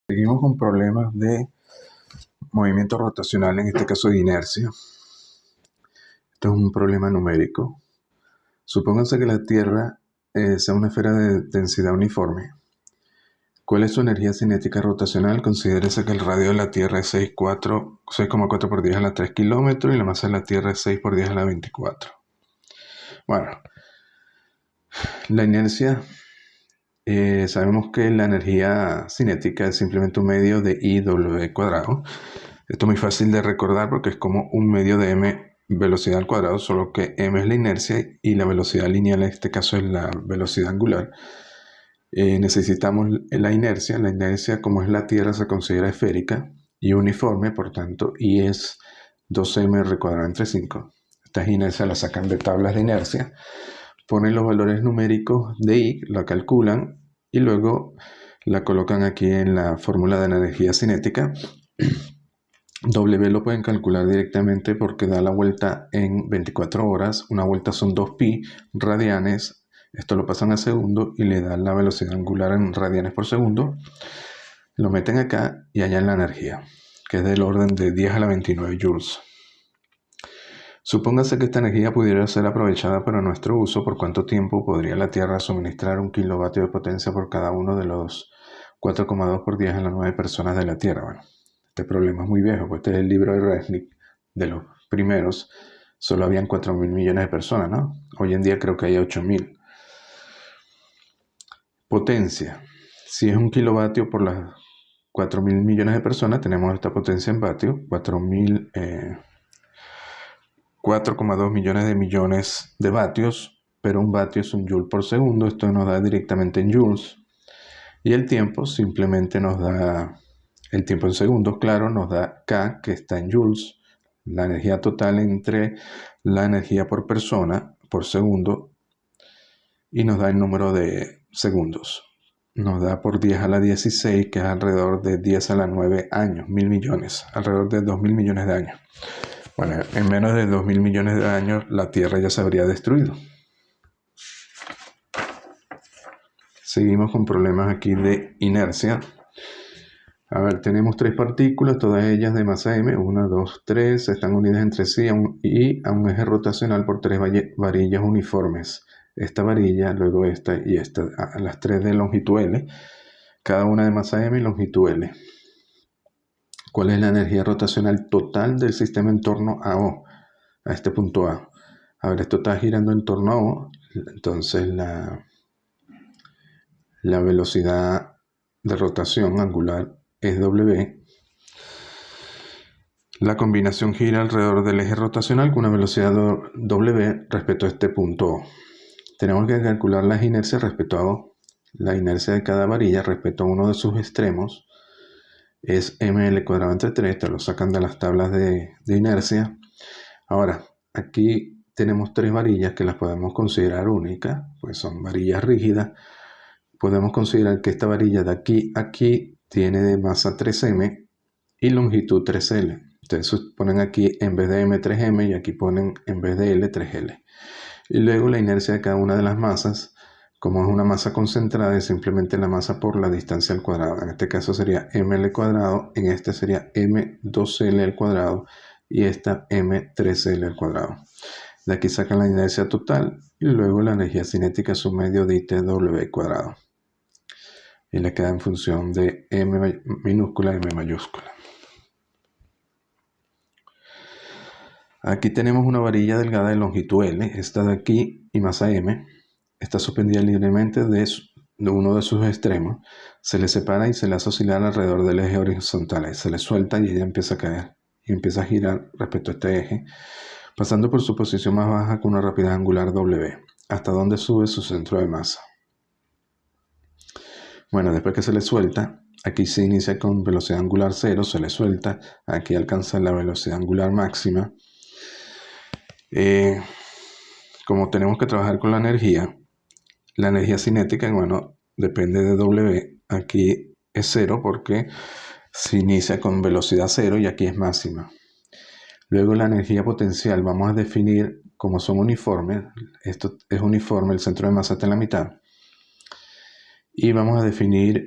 Seguimos con problemas de movimiento rotacional, en este caso de inercia. Esto es un problema numérico. Supónganse que la Tierra sea una esfera de densidad uniforme. ¿Cuál es su energía cinética rotacional? Considérese que el radio de la Tierra es 6,4 por 10 a la 3 kilómetros y la masa de la Tierra es 6 por 10 a la 24. Bueno, la inercia, sabemos que la energía cinética es simplemente un medio de I/W cuadrado. Esto es muy fácil de recordar porque es como un medio de m velocidad al cuadrado, solo que m es la inercia y la velocidad lineal en este caso es la velocidad angular. Necesitamos la inercia. La inercia, como es la Tierra, se considera esférica y uniforme, por tanto, I es 2mr cuadrado entre 5. Estas inercias las sacan de tablas de inercia, ponen los valores numéricos de I, la calculan y luego la colocan aquí en la fórmula de la energía cinética. W lo pueden calcular directamente porque da la vuelta en 24 horas. Una vuelta son 2pi radianes. Esto lo pasan a segundo y le dan la velocidad angular en radianes por segundo. Lo meten acá y hallan la energía, que es del orden de 10 a la 29 joules. Supóngase que esta energía pudiera ser aprovechada para nuestro uso. ¿Por cuánto tiempo podría la Tierra suministrar 1 kilovatio de potencia por cada uno de los 4,2 por 10 a la 9 personas de la Tierra? Bueno, este problema es muy viejo, pues este es el libro de Resnick, de los primeros. Solo habían 4.000 millones de personas, ¿no? Hoy en día creo que hay 8.000. Potencia. Si es 1 kilovatio por las 4.000 millones de personas, tenemos esta potencia en vatios, 4,2 millones de vatios, pero un vatio es un joule por segundo. Esto nos da directamente en joules. Y el tiempo simplemente nos da, el tiempo en segundos, claro, nos da K, que está en joules, la energía total entre la energía por persona, por segundo, y nos da el número de segundos. Nos da por 10 a la 16, que es alrededor de 10 a la 9 años, 1.000 millones, alrededor de 2.000 millones de años. Bueno, en menos de 2.000 millones de años la Tierra ya se habría destruido. Seguimos con problemas aquí de inercia. A ver, tenemos 3 partículas, todas ellas de masa m, 1, 2, 3, están unidas entre sí y a un eje rotacional por 3 varillas uniformes. Esta varilla, luego esta y esta, las 3 de longitud L, cada una de masa m y longitud L. ¿Cuál es la energía rotacional total del sistema en torno a O, a este punto A? A ver, esto está girando en torno a O, entonces la velocidad de rotación angular es W. La combinación gira alrededor del eje rotacional con una velocidad W respecto a este punto O. Tenemos que calcular las inercias respecto a O. La inercia de cada varilla respecto a uno de sus extremos es ml cuadrado entre 3, te lo sacan de las tablas de inercia. Ahora, aquí tenemos 3 varillas que las podemos considerar únicas, pues son varillas rígidas. Podemos considerar que esta varilla de aquí a aquí tiene de masa 3m y longitud 3l. Entonces ponen aquí en vez de m 3m y aquí ponen en vez de l 3l. Y luego la inercia de cada una de las masas, como es una masa concentrada, es simplemente la masa por la distancia al cuadrado. En este caso sería ml cuadrado, en este sería m2l al cuadrado y esta m3l al cuadrado. De aquí sacan la inercia total y luego la energía cinética es un medio de ITW cuadrado. Y le queda en función de m minúscula y m mayúscula. Aquí tenemos una varilla delgada de longitud L, esta de aquí y masa m. Está suspendida libremente de uno de sus extremos. Se le separa y se le hace oscilar alrededor del eje horizontal. Se le suelta y ella empieza a caer y empieza a girar respecto a este eje, pasando por su posición más baja con una rapidez angular W, hasta donde sube su centro de masa. Bueno, después que se le suelta, aquí se inicia con velocidad angular 0, se le suelta, aquí alcanza la velocidad angular máxima. Como tenemos que trabajar con la energía cinética, bueno, depende de W. Aquí es 0 porque se inicia con velocidad 0 y aquí es máxima. Luego la energía potencial, vamos a definir como son uniformes. Esto es uniforme, el centro de masa está en la mitad. Y vamos a definir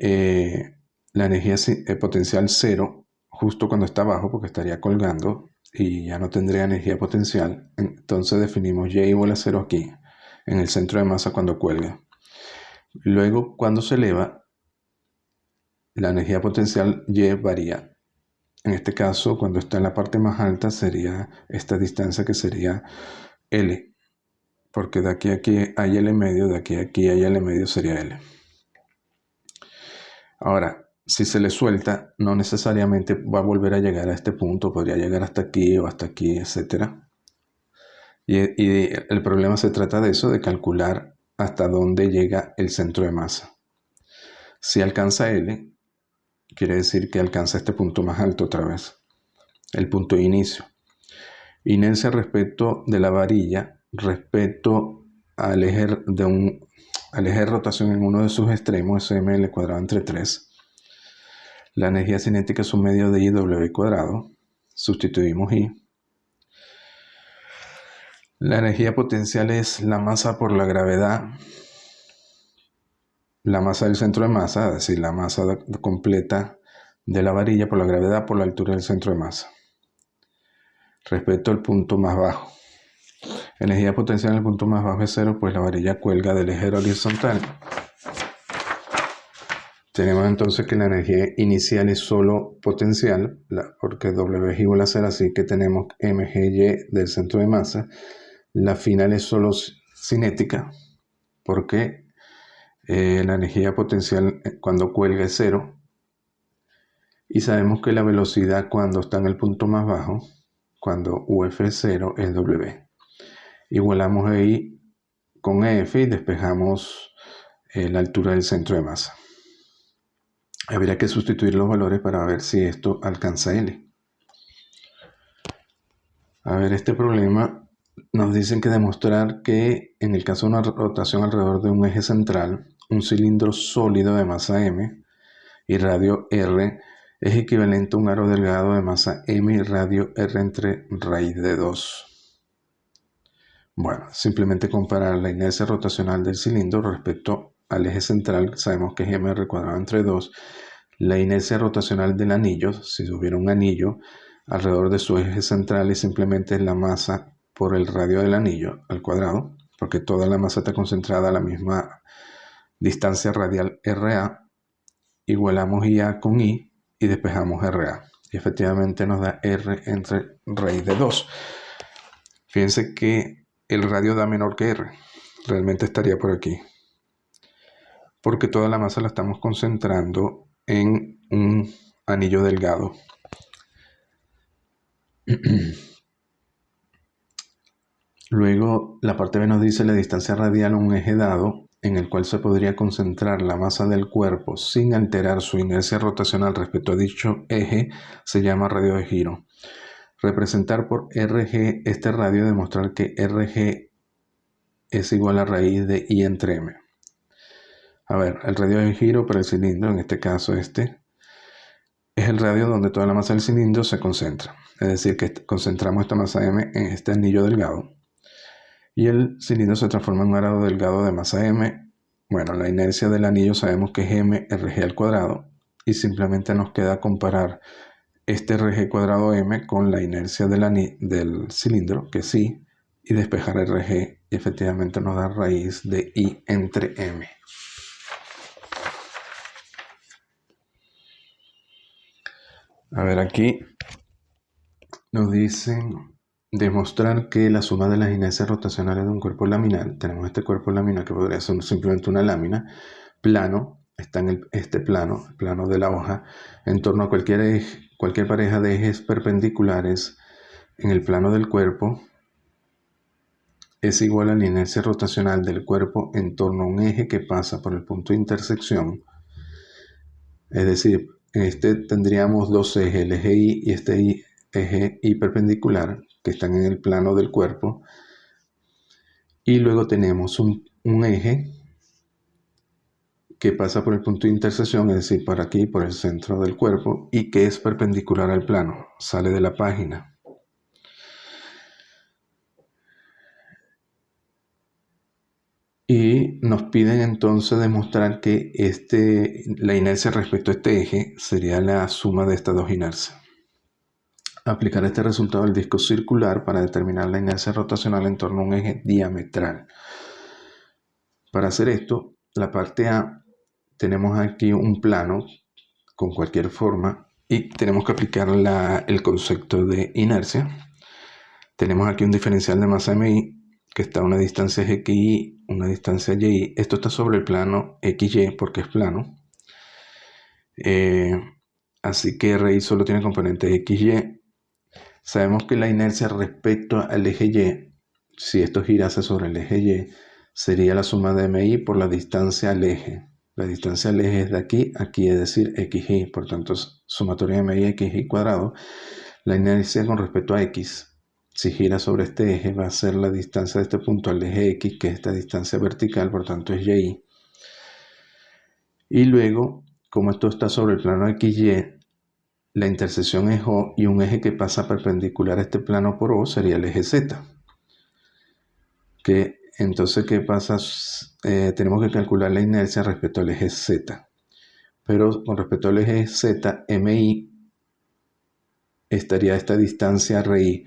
la energía potencial 0 justo cuando está abajo, porque estaría colgando y ya no tendría energía potencial. Entonces definimos Y igual a 0 aquí, en el centro de masa cuando cuelga. Luego, cuando se eleva, la energía potencial Y varía. En este caso, cuando está en la parte más alta, sería esta distancia que sería L. Porque de aquí a aquí hay L medio, de aquí a aquí hay L medio, sería L. Ahora, si se le suelta, no necesariamente va a volver a llegar a este punto, podría llegar hasta aquí o hasta aquí, etc. Y el problema se trata de eso, de calcular hasta dónde llega el centro de masa. Si alcanza L, quiere decir que alcanza este punto más alto otra vez, el punto de inicio. Inercia respecto de la varilla, respecto al eje de rotación en uno de sus extremos, es ml cuadrado entre 3. La energía cinética es un medio de IW cuadrado. Sustituimos I. La energía potencial es la masa por la gravedad. La masa del centro de masa, es decir, la masa completa de la varilla por la gravedad por la altura del centro de masa. Respecto al punto más bajo. Energía potencial en el punto más bajo es 0, pues la varilla cuelga del eje horizontal. Tenemos entonces que la energía inicial es solo potencial, porque W es igual a 0, así que tenemos mgy del centro de masa. La final es solo cinética, porque la energía potencial cuando cuelga es 0. Y sabemos que la velocidad cuando está en el punto más bajo, cuando UF es 0, es W. Igualamos I con F y despejamos la altura del centro de masa. Habría que sustituir los valores para ver si esto alcanza L. A ver, este problema nos dicen que demostrar que en el caso de una rotación alrededor de un eje central, un cilindro sólido de masa M y radio R es equivalente a un aro delgado de masa M y radio R entre raíz de 2. Bueno, simplemente comparar la inercia rotacional del cilindro respecto al eje central, sabemos que es mr cuadrado entre 2. La inercia rotacional del anillo, si hubiera un anillo alrededor de su eje central, es simplemente la masa por el radio del anillo al cuadrado, porque toda la masa está concentrada a la misma distancia radial RA. Igualamos IA con I y despejamos RA. Y efectivamente nos da R entre raíz de 2. Fíjense que el radio da menor que R. Realmente estaría por aquí. Porque toda la masa la estamos concentrando en un anillo delgado. Luego, la parte B nos dice la distancia radial a un eje dado en el cual se podría concentrar la masa del cuerpo sin alterar su inercia rotacional respecto a dicho eje se llama radio de giro. Representar por RG este radio y demostrar que RG es igual a raíz de I entre M. A ver, el radio de giro para el cilindro, en este caso es el radio donde toda la masa del cilindro se concentra. Es decir, que concentramos esta masa M en este anillo delgado. Y el cilindro se transforma en un aro delgado de masa M. Bueno, la inercia del anillo sabemos que es mRg al cuadrado. Y simplemente nos queda comparar este RG cuadrado M con la inercia del cilindro, que es I, y despejar RG. Y efectivamente nos da raíz de I entre M. A ver, aquí nos dicen demostrar que la suma de las inercias rotacionales de un cuerpo laminar, tenemos este cuerpo laminar que podría ser simplemente una lámina, plano, está en este plano, el plano de la hoja, en torno a cualquier pareja de ejes perpendiculares en el plano del cuerpo, es igual a la inercia rotacional del cuerpo en torno a un eje que pasa por el punto de intersección. Es decir, en este tendríamos dos ejes, el eje Y y este eje Y perpendicular, que están en el plano del cuerpo. Y luego tenemos un eje que pasa por el punto de intersección, es decir, por aquí, por el centro del cuerpo, y que es perpendicular al plano, sale de la página. Y Y nos piden entonces demostrar que la inercia respecto a este eje sería la suma de estas dos inercias. Aplicar este resultado al disco circular para determinar la inercia rotacional en torno a un eje diametral. Para hacer esto, la parte A, tenemos aquí un plano con cualquier forma y tenemos que aplicar el concepto de inercia. Tenemos aquí un diferencial de masa MI que está a una distancia XY, una distancia Y. Esto está sobre el plano XY porque es plano. Así que RI solo tiene componente XY. Sabemos que la inercia respecto al eje Y, si esto girase sobre el eje Y, sería la suma de MI por la distancia al eje. La distancia al eje es de aquí a aquí, es decir, XY. Por tanto, sumatoria de MI XY cuadrado. La inercia con respecto a X, si gira sobre este eje, va a ser la distancia de este punto al eje X, que es esta distancia vertical, por tanto es Y. Y luego, como esto está sobre el plano XY, la intersección es O y un eje que pasa perpendicular a este plano por O sería el eje Z. Entonces, ¿qué pasa? Tenemos que calcular la inercia respecto al eje Z. Pero con respecto al eje Z, MI estaría a esta distancia RI.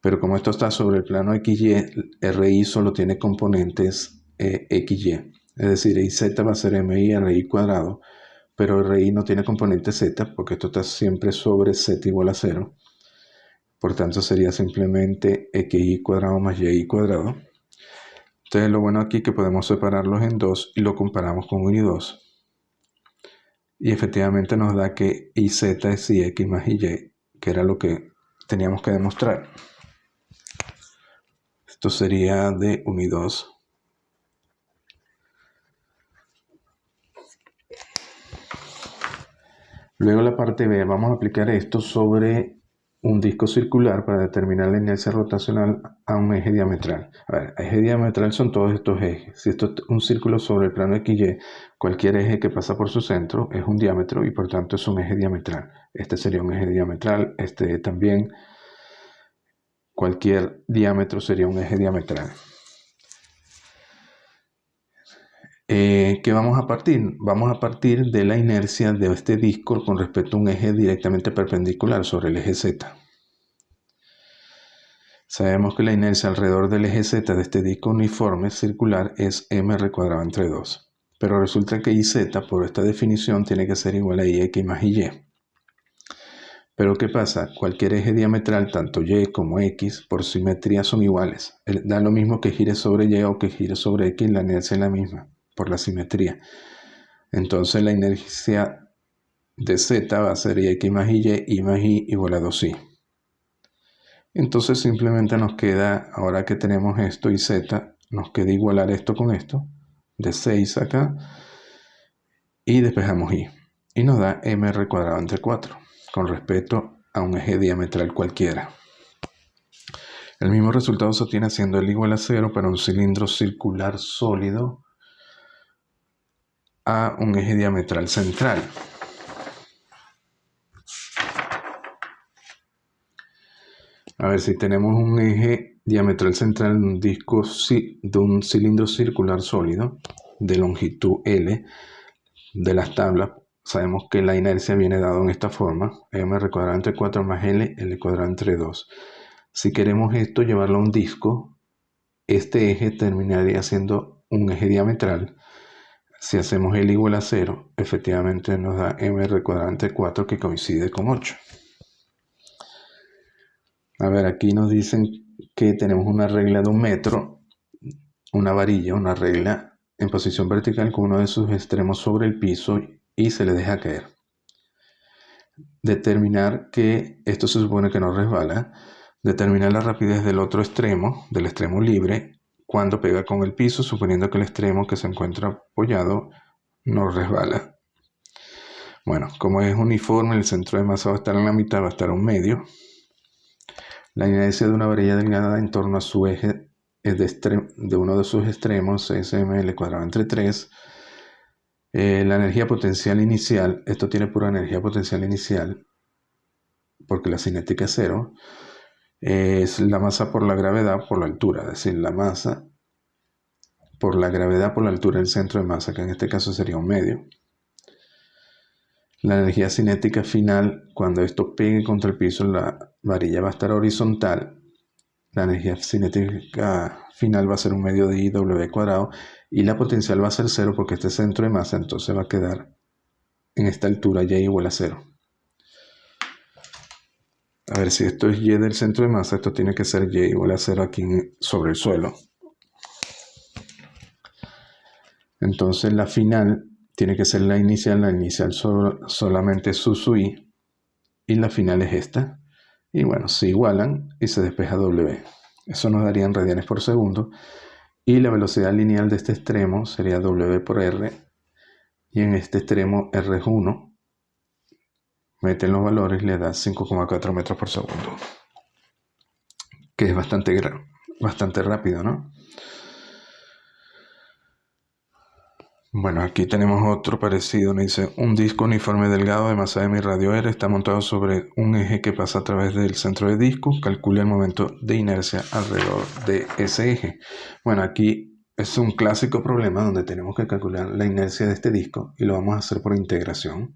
Pero como esto está sobre el plano XY, RI solo tiene componentes XY. Es decir, IZ va a ser MI RI cuadrado, pero RI no tiene componente Z porque esto está siempre sobre Z igual a 0. Por tanto, sería simplemente XY cuadrado más YI cuadrado. Entonces, lo bueno aquí es que podemos separarlos en dos y lo comparamos con 1 y 2. Y efectivamente nos da que IZ es IX más IY, que era lo que teníamos que demostrar. Esto sería de 1 y 2. Luego la parte B, vamos a aplicar esto sobre un disco circular para determinar la inercia rotacional a un eje diametral. A ver, eje diametral son todos estos ejes. Si esto es un círculo sobre el plano XY, cualquier eje que pasa por su centro es un diámetro y por tanto es un eje diametral. Este sería un eje diametral, este también. Cualquier diámetro sería un eje diametral. ¿Qué vamos a partir? Vamos a partir de la inercia de este disco con respecto a un eje directamente perpendicular sobre el eje Z. Sabemos que la inercia alrededor del eje Z de este disco uniforme circular es mr cuadrado entre 2. Pero resulta que IZ por esta definición tiene que ser igual a IX más IY. Pero ¿qué pasa? Cualquier eje diametral, tanto Y como X, por simetría son iguales. Da lo mismo que gire sobre Y o que gire sobre X, la inercia es la misma, por la simetría. Entonces la inercia de Z va a ser IX más IY, I más I igual a 2I. Entonces simplemente nos queda, ahora que tenemos esto y Z, nos queda igualar esto con esto, de 6 acá, y despejamos I. Y nos da mr cuadrado entre 4, con respecto a un eje diametral cualquiera. El mismo resultado se obtiene haciendo L igual a 0 para un cilindro circular sólido a un eje diametral central. A ver, si tenemos un eje diametral central en un disco de un cilindro circular sólido de longitud L de las tablas, sabemos que la inercia viene dada en esta forma, mr cuadrado entre 4 más L cuadrado entre 2. Si queremos esto llevarlo a un disco, este eje terminaría siendo un eje diametral. Si hacemos L igual a 0, efectivamente nos da mr cuadrado entre 4 que coincide con 8. A ver, aquí nos dicen que tenemos una regla de 1 metro, una varilla, una regla en posición vertical con uno de sus extremos sobre el piso y se le deja caer. Determinar que esto se supone que no resbala. Determinar la rapidez del otro extremo, del extremo libre, cuando pega con el piso, suponiendo que el extremo que se encuentra apoyado no resbala. Bueno, como es uniforme, el centro de masa va a estar en la mitad, va a estar a un medio. La inercia de una varilla delgada en torno a su eje es de uno de sus extremos, es ml cuadrado entre 3. La energía potencial inicial, esto tiene pura energía potencial inicial, porque la cinética es 0, es la masa por la gravedad por la altura, es decir, la masa por la gravedad por la altura del centro de masa, que en este caso sería un medio. La energía cinética final, cuando esto pegue contra el piso, la varilla va a estar horizontal. La energía cinética final va a ser un medio de IW cuadrado y la potencial va a ser 0 porque este centro de masa entonces va a quedar en esta altura y igual a 0. A ver, si esto es Y del centro de masa, esto tiene que ser Y igual a 0 aquí sobre el suelo. Entonces la final tiene que ser la inicial solamente su I, y la final es esta. Y bueno, se igualan y se despeja W. Eso nos daría en radianes por segundo. Y la velocidad lineal de este extremo sería W por R. Y en este extremo R es 1. Meten los valores y le da 5,4 metros por segundo. Que es bastante rápido, ¿no? Bueno, aquí tenemos otro parecido. Nos dice, un disco uniforme delgado de masa m y radio r está montado sobre un eje que pasa a través del centro de disco. Calcule el momento de inercia alrededor de ese eje. Bueno, aquí es un clásico problema donde tenemos que calcular la inercia de este disco y lo vamos a hacer por integración.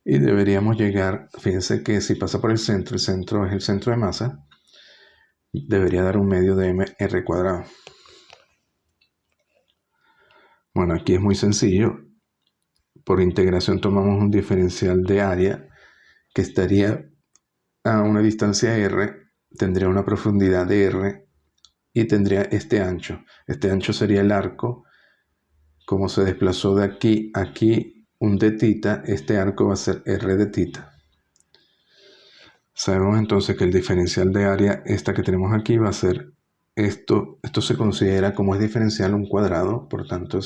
Y deberíamos llegar, fíjense que si pasa por el centro es el centro de masa, debería dar un medio de mr cuadrado. Bueno, aquí es muy sencillo. Por integración tomamos un diferencial de área que estaría a una distancia r, tendría una profundidad de r y tendría este ancho. Este ancho sería el arco. Como se desplazó de aquí a aquí un d θ, este arco va a ser r de θ. Sabemos entonces que el diferencial de área, esta que tenemos aquí, va a ser esto. Esto se considera como es diferencial un cuadrado, por tanto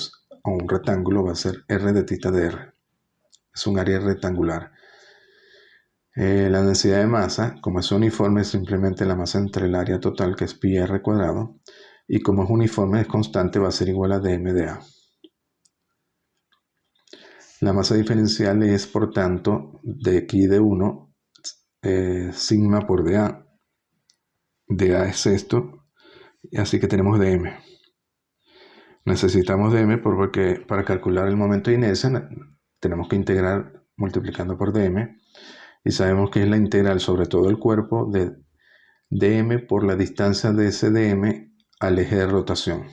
o un rectángulo, va a ser r de θ de r. Es un área rectangular. La densidad de masa, como es uniforme, es simplemente la masa entre el área total, que es pi r cuadrado, y como es uniforme, es constante, va a ser igual a dm de a. La masa diferencial es, por tanto, de aquí de 1, sigma por dA. dA es esto, y así que tenemos dm. Necesitamos dm porque para calcular el momento de inercia tenemos que integrar multiplicando por dm. Y sabemos que es la integral sobre todo el cuerpo de dm por la distancia de ese dm al eje de rotación,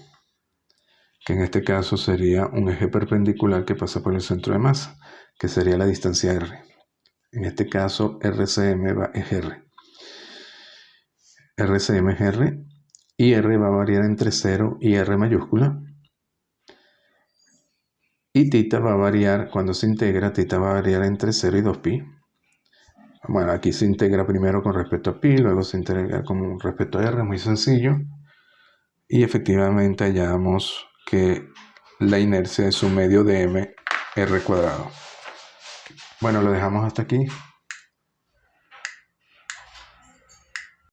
que en este caso sería un eje perpendicular que pasa por el centro de masa, que sería la distancia r. En este caso RCM es r. RCM es r, y r va a variar entre 0 y r mayúscula. Y θ va a variar, cuando se integra, θ va a variar entre 0 y 2pi. Bueno, aquí se integra primero con respecto a pi, luego se integra con respecto a r, muy sencillo. Y efectivamente hallamos que la inercia es un medio de m r cuadrado. Bueno, lo dejamos hasta aquí.